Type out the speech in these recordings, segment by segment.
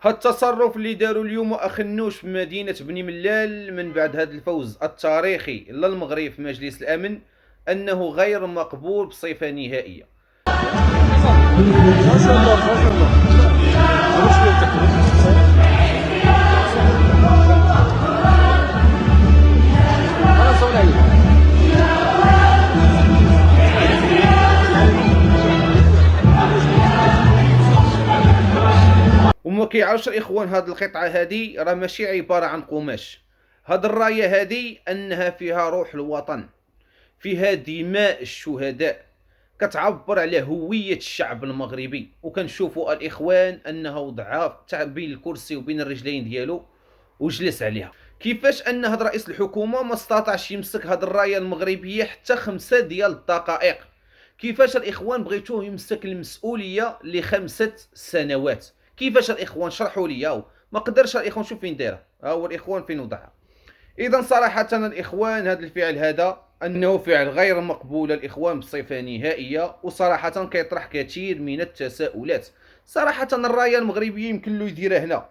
هاد التصرف اللي داروا اليوم اخنوش في مدينة بني ملال من بعد هذا الفوز التاريخي للمغرب في مجلس الأمن أنه غير مقبول بصفة نهائية. وما كيعرفش الاخوان هاد القطعه هادي راه ماشي عباره عن قماش. هاد الرايه هادي انها فيها روح الوطن، فيها دماء الشهداء، كتعبر على هويه الشعب المغربي. وكنشوفوا الاخوان انه وضعها بين الكرسي وبين الرجلين ديالو وجلس عليها. كيفاش ان هاد رئيس الحكومه ما استطاعش يمسك هاد الرايه المغربيه حتى 5 دقائق؟ كيفاش الاخوان بغيتوه يمسك المسؤوليه ل5 سنوات؟ كيفاش الاخوان؟ شرحوا لي. ما قدرش الاخوان. شوف فين دايره، ها هو الاخوان فين وضعها. اذا صراحه الاخوان هذا الفعل هذا انه فعل غير مقبول الاخوان بصفه نهائيه، وصراحه كيطرح كثير من التساؤلات. صراحه الرايه المغربيه يمكن له يديرها هنا،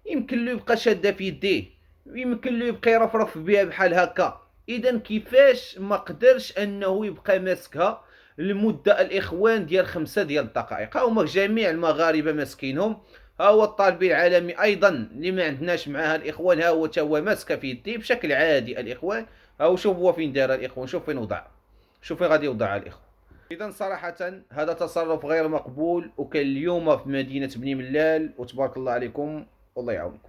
يمكن له يبقى شاده في يديه، يمكن له يبقى يرفرف بها بحال هكا. اذا كيفاش ما قدرش انه يبقى ماسكها لمده الاخوان ديال 5 دقائق؟ ها هما جميع المغاربه ماسكينهم. ها هو الطالب العالمي ايضا اللي ما عندناش معاه الاخوان، ها هو تا هو ماسكه في يديه بشكل عادي الاخوان. ها هو شوف هو فين دار الاخوان، شوف فين وضع، شوف فين غادي يوضع الاخوان. اذا صراحه هذا تصرف غير مقبول، وكان اليوم في مدينه بني ملال. وتبارك الله عليكم والله يعاونكم.